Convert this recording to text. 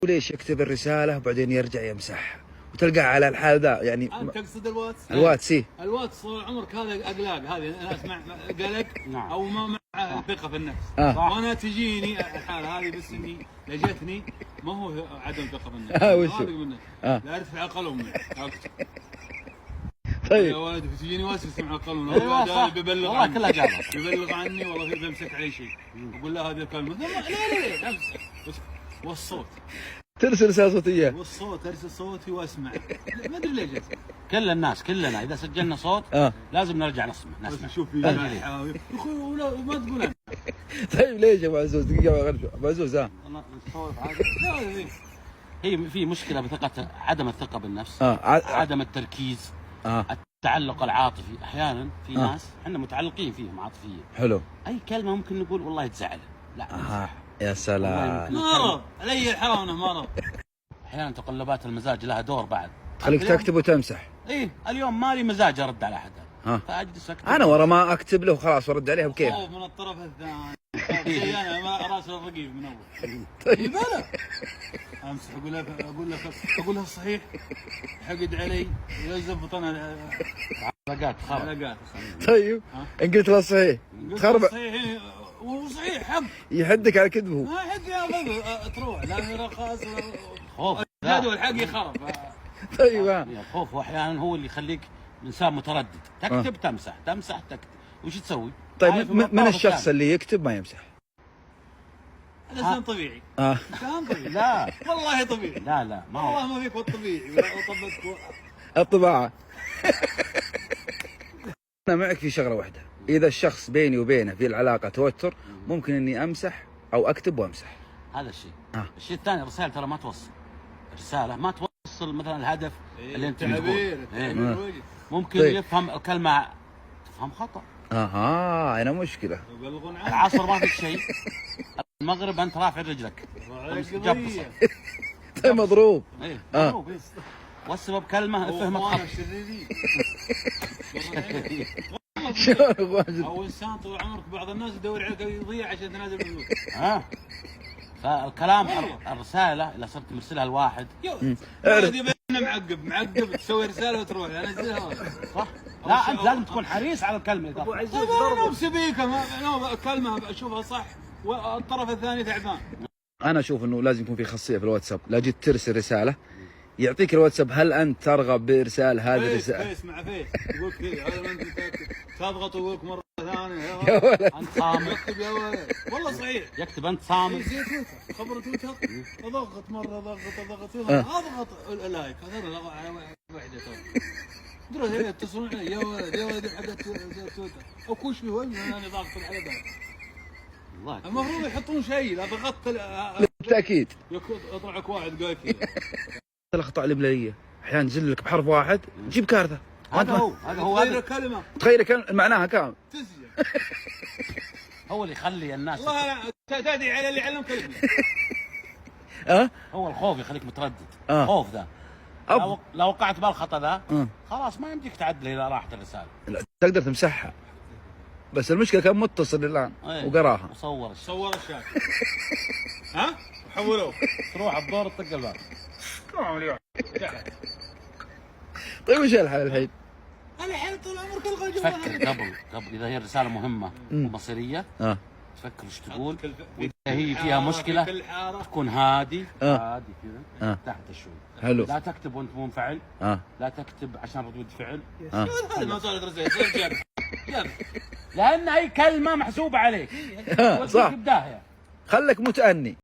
ليش يكتب الرسالة وبعدين يرجع يمسحها وتلقاه على الحال ذا يعني. انت تقصد الواتس؟ الواتس إيه. الواتس طول عمرك هذا اقلاق، هذه ناس مع قلق او ما مع ثقه في النفس. وانا تجيني الحاله هذه بس اني لجتني، ما هو عدم ثقه بالنفس. وشو؟ لا ارتفع قلم اكتب. طيب يا ولد تجيني واسوس مع قلم، بيبلغ والله كلها جابه، بيبلغ عني والله بيمسك علي شيء، اقول له هذه الكلمه ليه امسك. والصوت ترسل رسالة صوتية، والصوت ارسل صوتي واسمع، ما ادري ليش. كل الناس كلنا اذا سجلنا صوت لازم نرجع نسمع. شوف يا اخوي وما تقول أنا. طيب ليش يا ابو عزوز؟ دقيقة ابو عزوز الصوت عادي. هي في مشكله بثقه، عدم الثقه بالنفس، عدم التركيز، التعلق العاطفي. احيانا في ناس احنا متعلقين فيهم عاطفيا، حلو، اي كلمه ممكن نقول والله تزعل، لا يا سلام، مرض علي الحرام انه مرض. احيانا تقلبات المزاج لها دور بعد، خليك تكتب وتمسح. ايه اليوم مالي مزاج ارد على احد، فاجلس اكتب. انا ورا ما اكتب له وخلاص وارد عليه بكيف. خوف من الطرف الثاني. انا ما راسل الرقيب من اول. طيب بلا امسح اقول له صحيح، حقد علي يزبط انا حلقات خرب. طيب ان قلت له صحيح تخرب. صحيح وصحيح حق يحدك على كذبه. ما حق يا ضبط تروح لا رخاص خوف هذا الحق يخرب. طيب الخوف احيانا هو اللي يخليك انسان متردد، تكتب تمسح تكتب، وش تسوي؟ طيب من الشخص اللي يكتب ما يمسح؟ هذا انسان طبيعي. انسان طبيعي. لا والله طبيعي. لا ما هو والله ما فيك والطبيعي الطباعة. انا معك في شغله واحده، اذا الشخص بيني وبينه في العلاقه توتر ممكن اني امسح او اكتب وامسح. هذا الشيء. الشيء الثاني الرسائل ترى ما توصل، رساله ما توصل مثلا الهدف اللي انت تقول. ممكن طيب. يفهم الكلمه تفهم خطا. هنا مشكله. العصر ما في شيء، المغرب انت رافع رجلك جبصه. طيب مضروب. مضروب. والسبب كلمه فهمت خطا. او انسان طول عمرك بعض الناس يدور عليك يضيع عشان تنازل بالفلوس. فالكلام الرساله اذا صرت مرسلها لواحد اعرف معقب تسوي رساله وتروح انزلها صح؟ لا انت لازم تكون حريص على الكلمه. ابو عزيز ضرب سبيكه كلمه اشوفها صح والطرف الثاني تعبان. انا اشوف انه لازم يكون في خاصيه في الواتساب، لا جيت ترسل رساله يعطيك الواتساب هل انت ترغب بارسال هذه الرساله؟ فيس مع فيس يقول كذا، هذا انت تضغط ويقول لك مره ثانيه يا ولد انت صامت. يكتب يا ولد والله صحيح يكتب انت صامت. زي تويتر، خبر تويتر اضغط مره اضغط لايك هذا على واحده دروا هي يتصلون علي يا ولد حقت تويتر او كوش في وجهي انا ضاغط على بالي. والله المفروض يحطون شيء لا ضغطت بالتاكيد يطلع لك واحد قال كذا. الاخطاء الاملائيه احيانا ينزل لك بحرف واحد تجيب كارثه. هذا هو تغير كلمه تغير معناها كامل. تسجل. هو اللي يخلي الناس والله تدعي على اللي علم كلمه. هو الخوف يخليك متردد. خوف ذا لو وقعت بالخطا ذا خلاص ما يمديك تعدل اذا راحت الرساله. لا تقدر تمسحها، بس المشكله كان متصل الان وقراها صور الشات. حولوه تروح الدور تطق الباب. طيب وش الحل الحين؟ الحين طول عمرك الغى جوالك. فكر قبل اذا هي الرساله مهمه ومصيريه تفكر ايش تقول، واذا هي فيها مشكله تكون هادي كذا تحت شوي. حلو. لا تكتب وانت منفعل، لا تكتب عشان ردود فعل. هذه ما صارت رسائل لان اي كلمه محسوبه عليك. صح. بداهيه. خلك متأني.